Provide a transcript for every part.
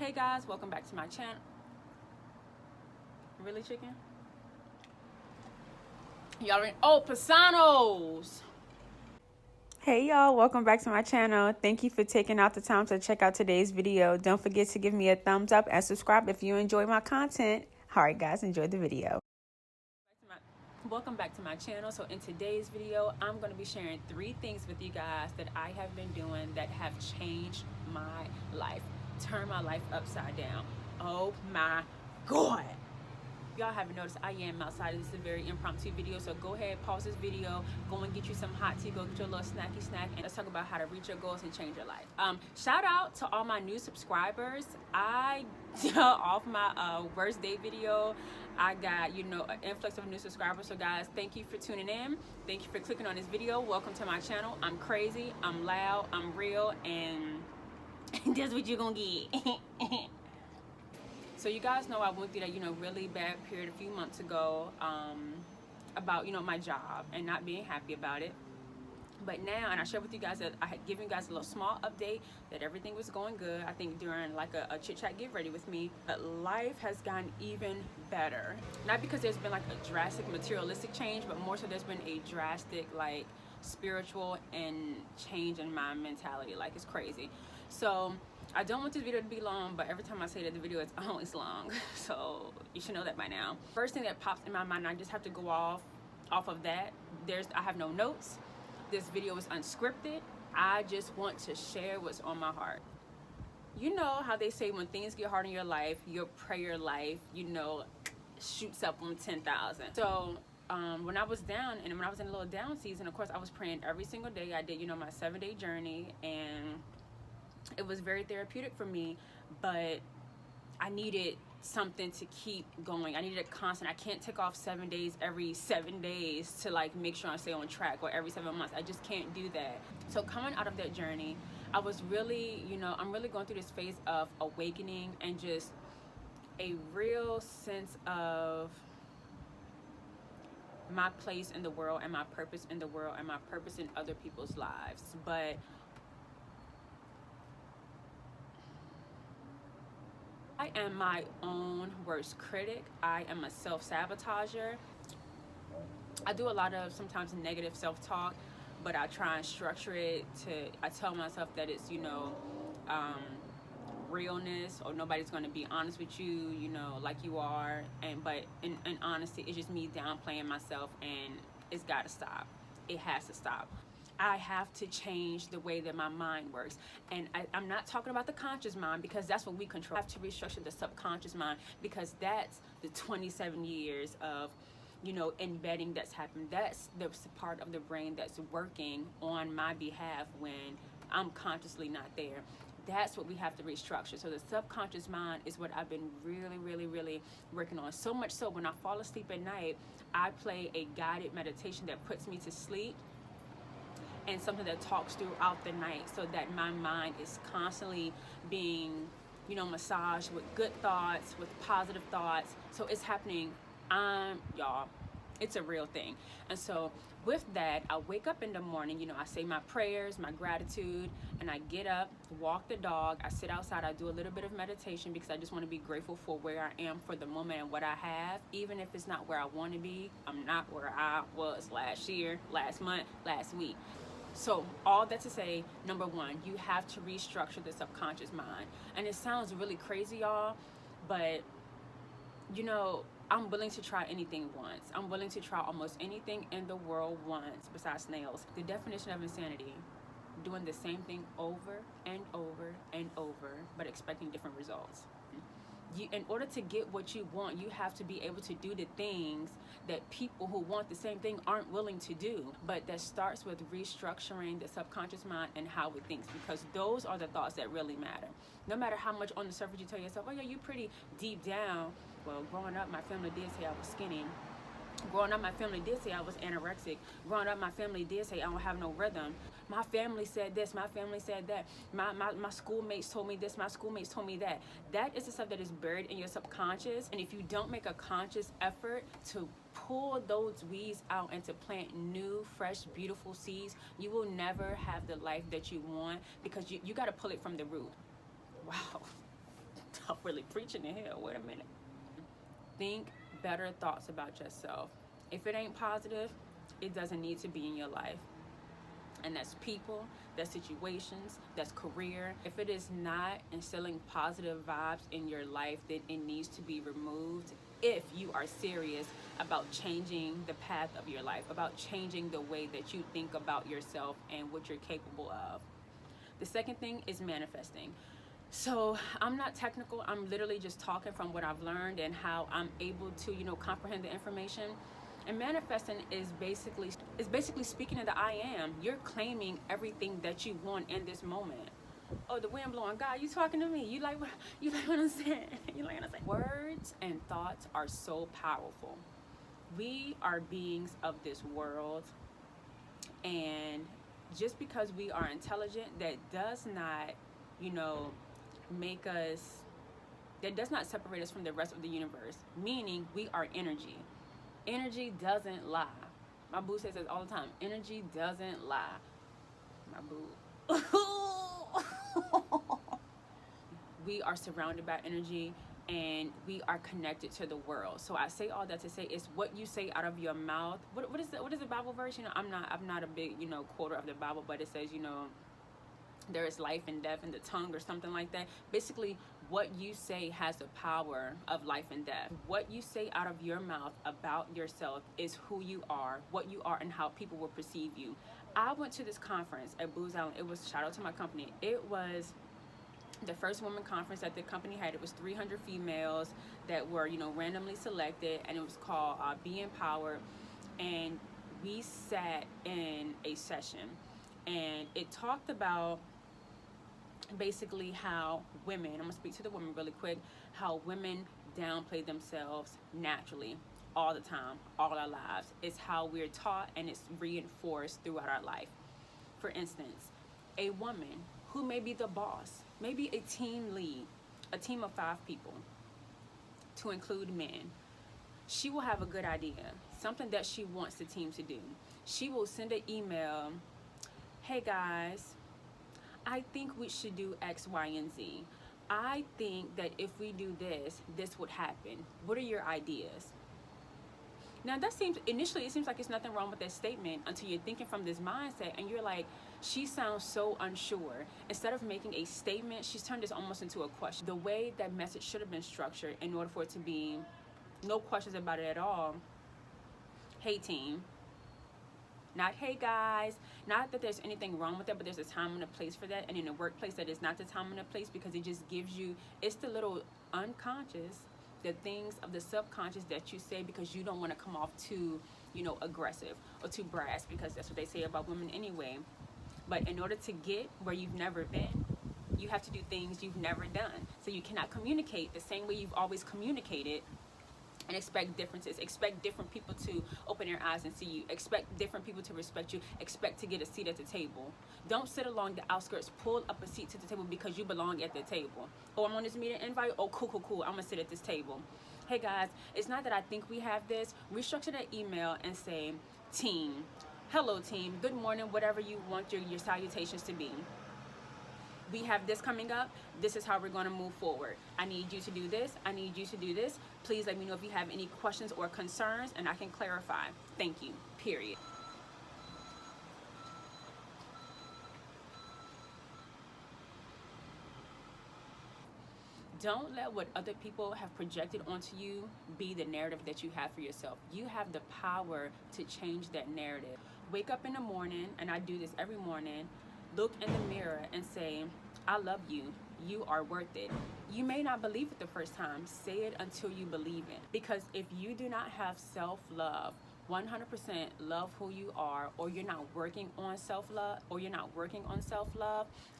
Hey guys, welcome back to my channel. Really, chicken? Y'all already, oh, Pasanos! Hey y'all, welcome back to my channel. Thank you for taking out the time to check out today's video. Don't forget to give me a thumbs up and subscribe if you enjoy my content. Alright guys, enjoy the video. Welcome back to my channel. So in today's video, I'm going to be sharing 3 things with you guys that I have been doing that have changed my life. Turned my life upside down. Oh my God. Y'all haven't noticed, I am outside. This is a very impromptu video, so go ahead, pause this video, go and get you some hot tea, go get your little snacky snack, and let's talk about how to reach your goals and change your life. Shout out to all my new subscribers. I off my worst day video, I got an influx of new subscribers. So guys, thank you for tuning in. Thank you for clicking on this video. Welcome to my channel. I'm crazy, I'm loud, I'm real, and that's what you're gonna get. So you guys know I went through that, really bad period a few months ago about, my job and not being happy about it. But now, and I shared with you guys that I had given you guys a little small update that everything was going good. I think during like a chit chat get ready with me, but life has gotten even better. Not because there's been like a drastic materialistic change, but more so there's been a drastic like spiritual and change in my mentality. Like, it's crazy. So I don't want this video to be long, but every time I say that the video is always long. So you should know that by now. First thing that pops in my mind, I just have to go off of that. I have no notes. This video is unscripted. I just want to share what's on my heart. You know how they say when things get hard in your life, your prayer life, shoots up on 10,000. So when I was down and when I was in a little down season, of course, I was praying every single day. I did, my 7-day journey, and it was very therapeutic for me, but I needed something to keep going. I needed a constant. I can't take off 7 days every 7 days to like make sure I stay on track, or every 7 months. I just can't do that. So coming out of that journey, I was really, I'm really going through this phase of awakening and just a real sense of my place in the world and my purpose in the world and my purpose in other people's lives. But I am my own worst critic. I am a self-sabotager. I do a lot of sometimes negative self-talk, but I try and structure it I tell myself that it's, realness, or nobody's going to be honest with you, like you are. But in honesty, it's just me downplaying myself, and it's got to stop. It has to stop. I have to change the way that my mind works. And I'm not talking about the conscious mind, because that's what we control. I have to restructure the subconscious mind, because that's the 27 years of, embedding that's happened. That's the part of the brain that's working on my behalf when I'm consciously not there. That's what we have to restructure. So the subconscious mind is what I've been really, really, really working on. So much so, when I fall asleep at night, I play a guided meditation that puts me to sleep, and something that talks throughout the night, so that my mind is constantly being, massaged with good thoughts, with positive thoughts. So it's happening. Y'all, it's a real thing. And so with that, I wake up in the morning, I say my prayers, my gratitude, and I get up, walk the dog, I sit outside, I do a little bit of meditation, because I just want to be grateful for where I am for the moment and what I have. Even if it's not where I want to be, I'm not where I was last year, last month, last week. So all that to say, number one, you have to restructure the subconscious mind. And it sounds really crazy, y'all, but I'm willing to try anything once. I'm willing to try almost anything in the world once besides snails. The definition of insanity: doing the same thing over and over and over, but expecting different results. In order to get what you want, you have to be able to do the things that people who want the same thing aren't willing to do. But that starts with restructuring the subconscious mind and how it thinks, because those are the thoughts that really matter. No matter how much on the surface you tell yourself, oh yeah, you're pretty, deep down. Well, growing up, my family did say I was skinny. Growing up, my family did say I was anorexic. Growing up, my family did say I don't have no rhythm. My family said this, my family said that. My schoolmates told me this, my schoolmates told me that. That is the stuff that is buried in your subconscious. And if you don't make a conscious effort to pull those weeds out and to plant new, fresh, beautiful seeds, you will never have the life that you want, because you got to pull it from the root. Wow. really preaching to hell. Wait a minute. Think better thoughts about yourself. If it ain't positive, it doesn't need to be in your life. And that's people, that's situations, that's career. If it is not instilling positive vibes in your life, then it needs to be removed if you are serious about changing the path of your life, about changing the way that you think about yourself and what you're capable of. The second thing is manifesting. So I'm not technical. I'm literally just talking from what I've learned and how I'm able to, comprehend the information. And manifesting is basically speaking in the I am. You're claiming everything that you want in this moment. Oh, the wind blowing. God, you talking to me? You like what I'm saying? You like what I'm saying? Words and thoughts are so powerful. We are beings of this world, and just because we are intelligent, that does not, that does not separate us from the rest of the universe. Meaning, we are energy. Energy doesn't lie. My boo says this all the time. Energy doesn't lie. My boo. We are surrounded by energy, and we are connected to the world. So I say all that to say, it's what you say out of your mouth. What is the Bible verse? I'm not a big quoter of the Bible, but it says there is life and death in the tongue or something like that. Basically, what you say has the power of life and death. What you say out of your mouth about yourself is who you are, what you are, and how people will perceive you. I went to this conference at Booz Allen. It was, shout out to my company, it was the first women conference that the company had. It was 300 females that were, randomly selected, and it was called Be Empowered. And we sat in a session, and it talked about basically how women, I'm gonna speak to the women really quick, how women downplay themselves naturally all the time, all our lives. It's how we're taught, and it's reinforced throughout our life. For instance, a woman who may be the boss, maybe a team lead, a team of 5 people, to include men, she will have a good idea, something that she wants the team to do. She will send an email, hey guys, I think we should do X, Y, and Z. I think that if we do this, this would happen. What are your ideas? Now initially it seems like there's nothing wrong with that statement until you're thinking from this mindset and you're like, she sounds so unsure. Instead of making a statement, she's turned this almost into a question. The way that message should have been structured in order for it to be no questions about it at all. Hey team. Not hey guys. Not that there's anything wrong with that, but there's a time and a place for that. And in a workplace, that is not the time and the place, because it just gives you, it's the little unconscious, the things of the subconscious that you say because you don't want to come off too, aggressive or too brass, because that's what they say about women anyway. But in order to get where you've never been, you have to do things you've never done. So you cannot communicate the same way you've always communicated and expect differences. Expect different people to open their eyes and see you. Expect different people to respect you. Expect to get a seat at the table. Don't sit along the outskirts. Pull up a seat to the table because you belong at the table. Oh, I'm on this meeting invite. Oh, cool. I'm gonna sit at this table. Hey guys, it's not that I think we have this. Restructure that email and say, team, hello team, good morning, whatever you want your salutations to be. We have this coming up. This is how we're going to move forward. I need you to do this. I need you to do this. Please let me know if you have any questions or concerns, and I can clarify. Thank you. Period. Don't let what other people have projected onto you be the narrative that you have for yourself. You have the power to change that narrative. Wake up in the morning, and I do this every morning. Look in the mirror and say, I love you. You are worth it. You may not believe it the first time. Say it until you believe it. Because if you do not have self-love, 100% love who you are, or you're not working on self-love,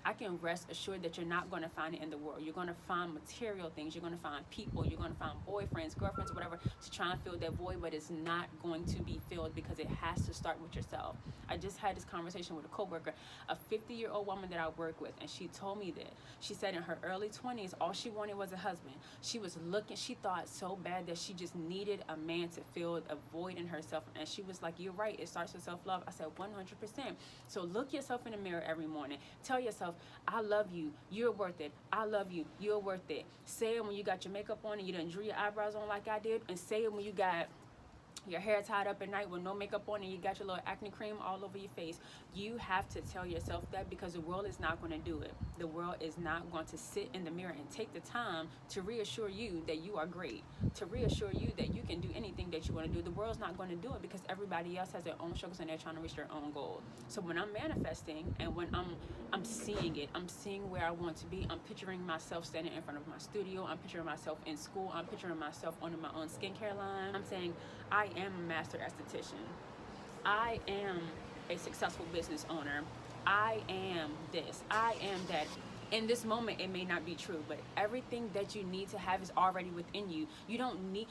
I can rest assured that you're not going to find it in the world. You're going to find material things. You're going to find people. You're going to find boyfriends, girlfriends, whatever, to try and fill that void, but it's not going to be filled because it has to start with yourself. I just had this conversation with a coworker, a 50-year-old woman that I work with, and she told me that. She said in her early 20s, all she wanted was a husband. She was looking, she thought so bad that she just needed a man to fill a void in herself yourself. And she was like, you're right, it starts with self-love. I said 100%. So look yourself in the mirror every morning. Tell yourself, I love you, you're worth it. I love you, you're worth it. Say it when you got your makeup on and you didn't drew your eyebrows on like I did, and say it when you got your hair tied up at night with no makeup on and you got your little acne cream all over your face. You have to tell yourself that, because the world is not going to do it. The world is not going to sit in the mirror and take the time to reassure you that you are great, to reassure you that you can do anything that you want to do. The world's not going to do it, because everybody else has their own struggles and they're trying to reach their own goal. So when I'm manifesting and when I'm seeing it, I'm seeing where I want to be. I'm picturing myself standing in front of my studio. I'm picturing myself in school. I'm picturing myself owning my own skincare line. I'm saying, I am a master esthetician. I am a successful business owner. I am this. I am that. In this moment, it may not be true, but everything that you need to have is already within you. You don't need,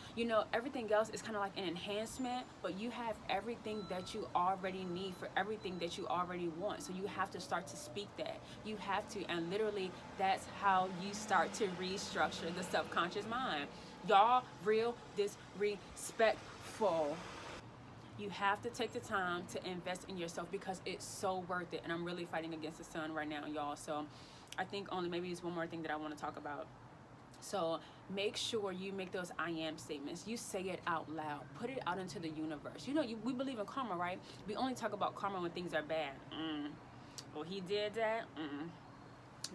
everything else is kind of like an enhancement, but you have everything that you already need for everything that you already want. So you have to start to speak that. You have to, and literally, that's how you start to restructure the subconscious mind. Y'all, real disrespectful. You have to take the time to invest in yourself, because it's so worth it. And I'm really fighting against the sun right now, y'all. So I think maybe it's one more thing that I want to talk about. So make sure you make those I am statements. You say it out loud. Put it out into the universe. We believe in karma, right? We only talk about karma when things are bad. Well, he did that.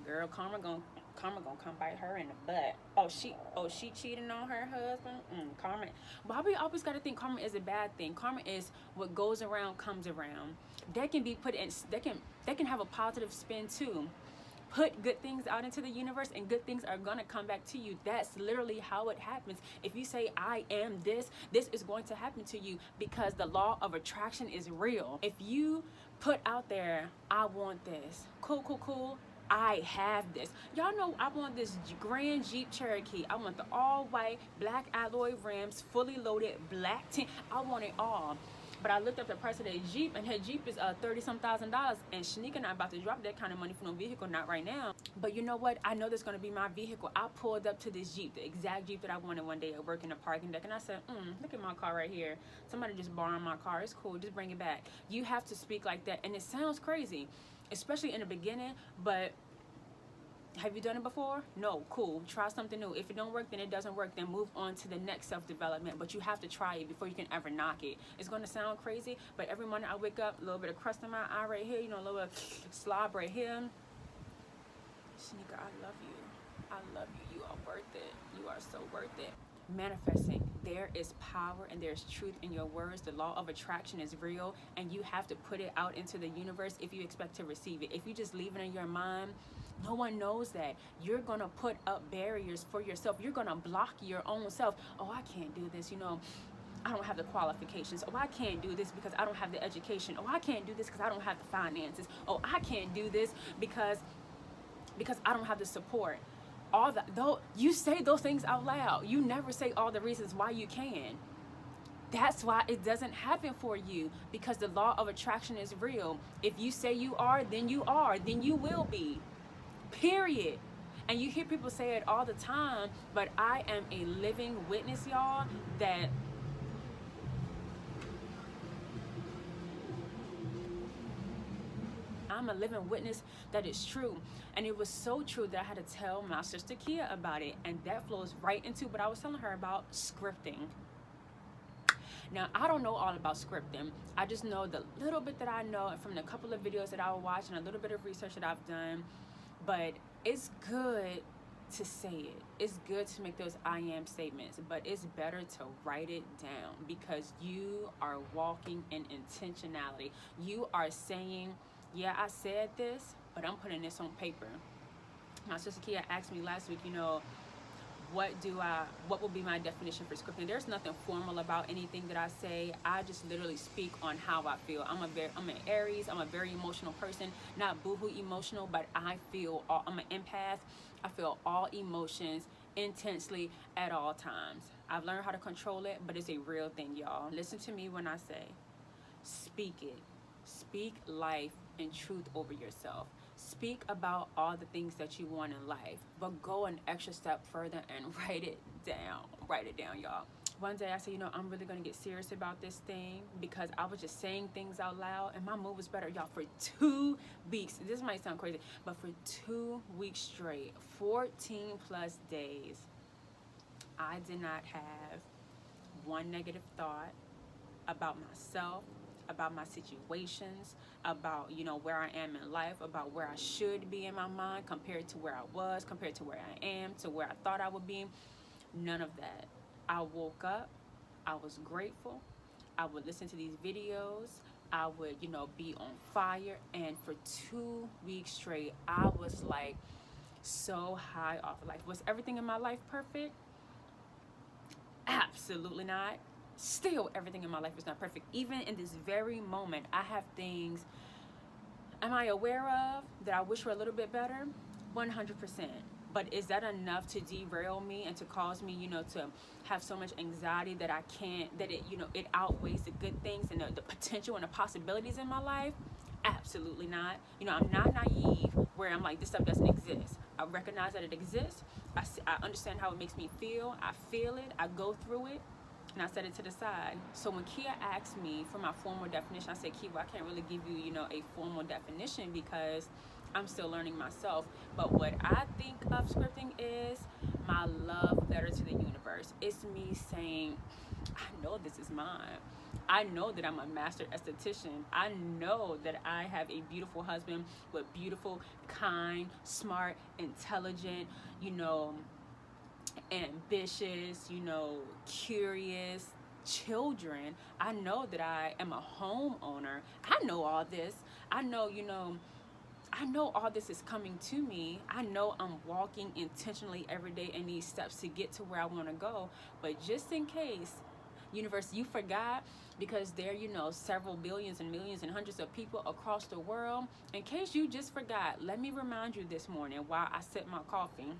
Girl, karma gonna come bite her in the butt. Oh, she cheating on her husband. Karma. But we always got to think karma is a bad thing. Karma is what goes around comes around. That can be put in. That can have a positive spin too. Put good things out into the universe and good things are gonna come back to you. That's literally how it happens. If you say, I am this is going to happen to you, because the law of attraction is real. If you put out there, I want this. Cool. I have this. Y'all know I want this Grand Jeep Cherokee. I want the all white, black alloy rims, fully loaded, black tint. I want it all. But I looked up the price of that Jeep, and her Jeep is $30-some thousand, and Shenika not about to drop that kind of money for no vehicle, not right now. But you know what? I know that's going to be my vehicle. I pulled up to this Jeep, the exact Jeep that I wanted one day at work in the parking deck, and I said, look at my car right here. Somebody just borrowed my car. It's cool. Just bring it back. You have to speak like that, and it sounds crazy, especially in the beginning, but have you done it before? No. Cool. Try something new. If it don't work, then it doesn't work. Then move on to the next self-development. But you have to try it before you can ever knock it. It's going to sound crazy, but every morning I wake up, a little bit of crust in my eye right here, a little slob right here. Shenika, I love you. I love you. You are worth it. You are so worth it. Manifesting, there is power and there's truth in your words. The law of attraction is real, and you have to put it out into the universe if you expect to receive it. If you just leave it in your mind, no one knows that. You're gonna put up barriers for yourself. You're gonna block your own self. Oh, I can't do this, I don't have the qualifications. Oh, I can't do this because I don't have the education. Oh, I can't do this because I don't have the finances. Oh, I can't do this because I don't have the support. All that, though, you say those things out loud. You never say all the reasons why you can. That's why it doesn't happen for you, because the law of attraction is real. If you say you are, then you are, then you will be. Period. And you hear people say it all the time, but I am a living witness, y'all, that I'm a living witness that it's true. And it was so true that I had to tell my sister Kia about it. And that flows right into what I was telling her about scripting. Now, I don't know all about scripting. I just know the little bit that I know from the couple of videos that I watched and a little bit of research that I've done. But it's good to say it. It's good to make those I am statements, but it's better to write it down, because you are walking in intentionality. You are saying, yeah, I said this, but I'm putting this on paper. My sister Kia asked me last week, what will be my definition for scripting? There's nothing formal about anything that I say. I just literally speak on how I feel. I'm an Aries. I'm a very emotional person, not boohoo emotional, but I'm an empath. I feel all emotions intensely at all times. I've learned how to control it, but it's a real thing, y'all. Listen to me when I say, speak it. Speak life and truth over yourself. Speak about all the things that you want in life, but go an extra step further and write it down. Write it down, y'all. One day I said, I'm really going to get serious about this thing, because I was just saying things out loud and my mood was better, y'all. For 2 weeks, this might sound crazy, but for 2 weeks straight, 14 plus days, I did not have one negative thought about myself, about my situations, about, where I am in life, about where I should be in my mind compared to where I was, compared to where I am, to where I thought I would be. None of that. I woke up, I was grateful. I would listen to these videos. I would, be on fire. And for 2 weeks straight, I was like so high off of life. Was everything in my life perfect? Absolutely not. Still, everything in my life is not perfect. Even in this very moment, I have things am I aware of that I wish were a little bit better? 100%. But is that enough to derail me and to cause me, to have so much anxiety that I can't, that it, it outweighs the good things and the potential and the possibilities in my life? Absolutely not. I'm not naive where I'm like, this stuff doesn't exist. I recognize that it exists. I understand how it makes me feel. I feel it. I go through it. And I set it to the side. So when Kia asked me for my formal definition, I said, Kia, I can't really give you, a formal definition because I'm still learning myself. But what I think of scripting is my love letter to the universe. It's me saying, I know this is mine. I know that I'm a master esthetician. I know that I have a beautiful husband with beautiful, kind, smart, intelligent, ambitious, curious children. I know that I am a homeowner. I know all this. I know, I know all this is coming to me. I know I'm walking intentionally every day in these steps to get to where I want to go. But just in case, universe, you forgot, because there, several billions and millions and hundreds of people across the world. In case you just forgot, let me remind you this morning while I sip my coffee.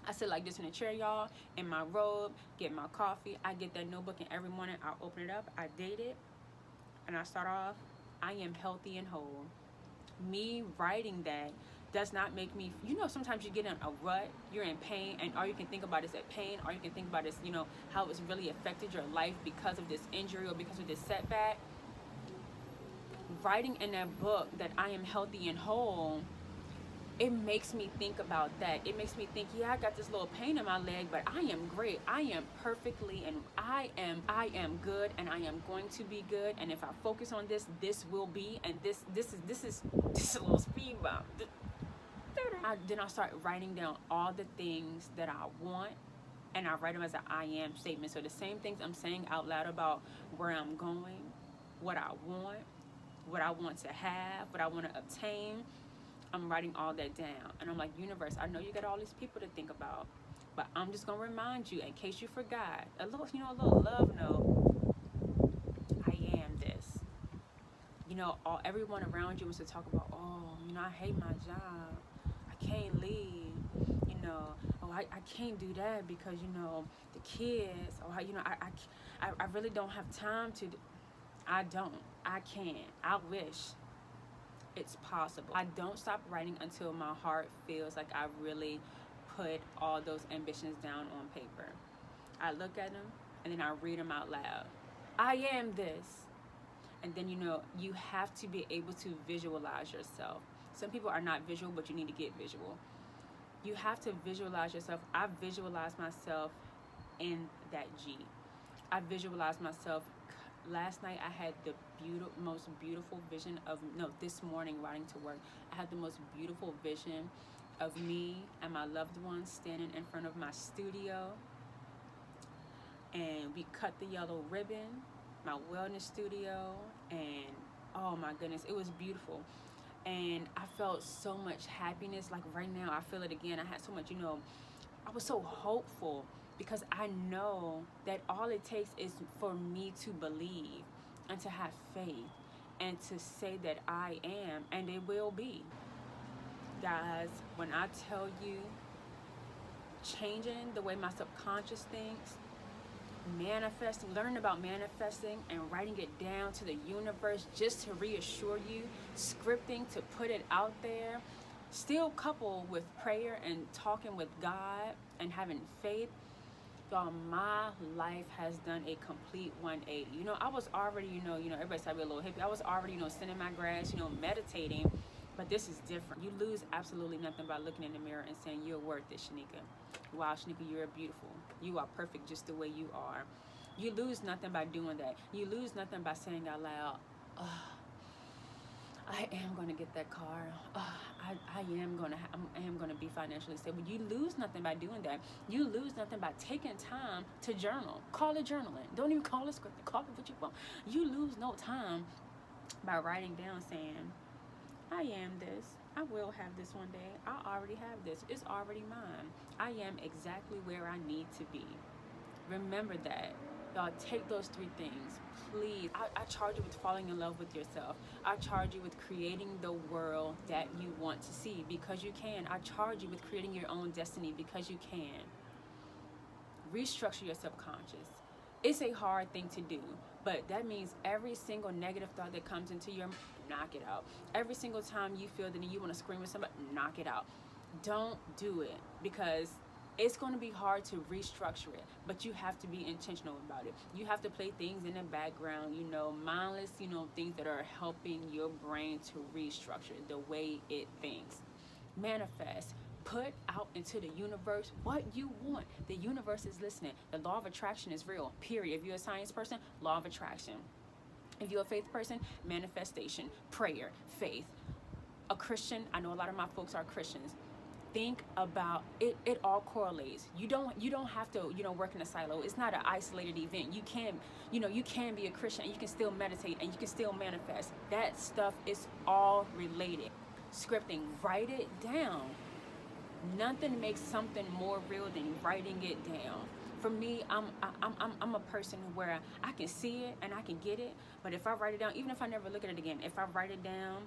I sit like this in a chair, y'all, in my robe, get my coffee. I get that notebook, and every morning I open it up, I date it, and I start off, I am healthy and whole. Me writing that does not make me, sometimes you get in a rut, you're in pain, and all you can think about is that pain, all you can think about is, how it's really affected your life because of this injury or because of this setback. Writing in that book that I am healthy and whole, it makes me think about that. It makes me think, yeah, I got this little pain in my leg, but I am great. I am perfectly, and I am good, and I am going to be good. And if I focus on this, this will be, and this is a little speed bump. Then I start writing down all the things that I want, and I write them as an I am statement. So the same things I'm saying out loud about where I'm going, what I want to have, what I want to obtain, I'm writing all that down. And I'm like, universe, I know you got all these people to think about, but I'm just going to remind you in case you forgot. A little love note. I am this. Everyone around you wants to talk about, I hate my job. I can't leave. I can't do that because, the kids, or, I really don't have time to. I don't. I can't. I wish. It's possible. I don't stop writing until my heart feels like I really put all those ambitions down on paper. I look at them and then I read them out loud. I am this. And then, you have to be able to visualize yourself. Some people are not visual, but you need to get visual. You have to visualize yourself. I visualize myself in that G. I visualize myself. Last night I had the most beautiful vision of, this morning riding to work, I had the most beautiful vision of me and my loved ones standing in front of my studio, and we cut the yellow ribbon, my wellness studio, and oh my goodness, it was beautiful. And I felt so much happiness. Like right now I feel it again. I had so much, I was so hopeful, because I know that all it takes is for me to believe and to have faith and to say that I am, and it will be. Guys, when I tell you, changing the way my subconscious thinks, manifesting, learning about manifesting and writing it down to the universe just to reassure you, scripting to put it out there, still coupled with prayer and talking with God and having faith, y'all, my life has done a complete 180. You know, I was already, everybody said I be a little hippie. I was already, sitting in my grass, meditating. But this is different. You lose absolutely nothing by looking in the mirror and saying, you're worth it, Shenika. Wow, Shenika, you're beautiful. You are perfect just the way you are. You lose nothing by doing that. You lose nothing by saying out loud, I am going to get that car. I am going to be financially stable. You lose nothing by doing that. You lose nothing by taking time to journal. Call it journaling. Don't even call it scripting. Call it what you want. You lose no time by writing down saying, I am this. I will have this one day. I already have this. It's already mine. I am exactly where I need to be. Remember that. Y'all, take those 3 things, please. I charge you with falling in love with yourself. I charge you with creating the world that you want to see, because you can. I charge you with creating your own destiny, because you can. Restructure your subconscious. It's a hard thing to do, but that means every single negative thought that comes into your mind, knock it out. Every single time you feel that you want to scream at somebody, knock it out. Don't do it, because it's going to be hard to restructure it, but you have to be intentional about it. You have to play things in the background, mindless, things that are helping your brain to restructure the way it thinks. Manifest. Put out into the universe what you want. The universe is listening. The law of attraction is real, period. If you're a science person, law of attraction. If you're a faith person, manifestation, prayer, faith. A Christian, I know a lot of my folks are Christians. Think about it. It all correlates. You don't have to work in a silo. It's not an isolated event. You can be a Christian and you can still meditate and you can still manifest. That stuff is all related. Scripting, write it down. Nothing makes something more real than writing it down. For me, I'm a person where I can see it and I can get it, but if I write it down, even if I never look at it again, if I write it down,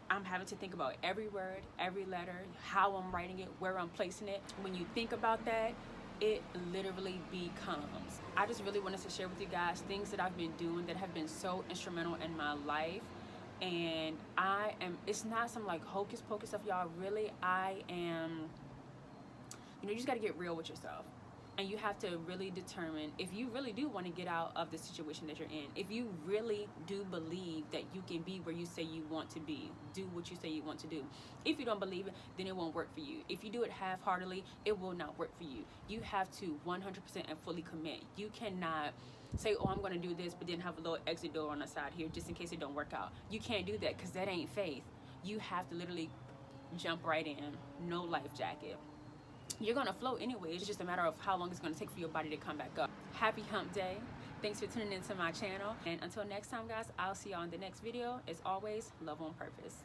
I'm having to think about every word, every letter, how I'm writing it, where I'm placing it. When you think about that, it literally becomes. I just really wanted to share with you guys things that I've been doing that have been so instrumental in my life. And it's not some like hocus pocus stuff, y'all. Really, I am, you just got to get real with yourself. And you have to really determine if you really do want to get out of the situation that you're in. If you really do believe that you can be where you say you want to be, do what you say you want to do. If you don't believe it, then it won't work for you. If you do it half-heartedly, it will not work for you. You have to 100% and fully commit. You cannot say, oh, I'm going to do this, but then have a little exit door on the side here just in case it don't work out. You can't do that, because that ain't faith. You have to literally jump right in. No life jacket. You're going to float anyway. It's just a matter of how long it's going to take for your body to come back up. Happy hump day. Thanks for tuning into my channel. And until next time, guys, I'll see y'all in the next video. As always, love on purpose.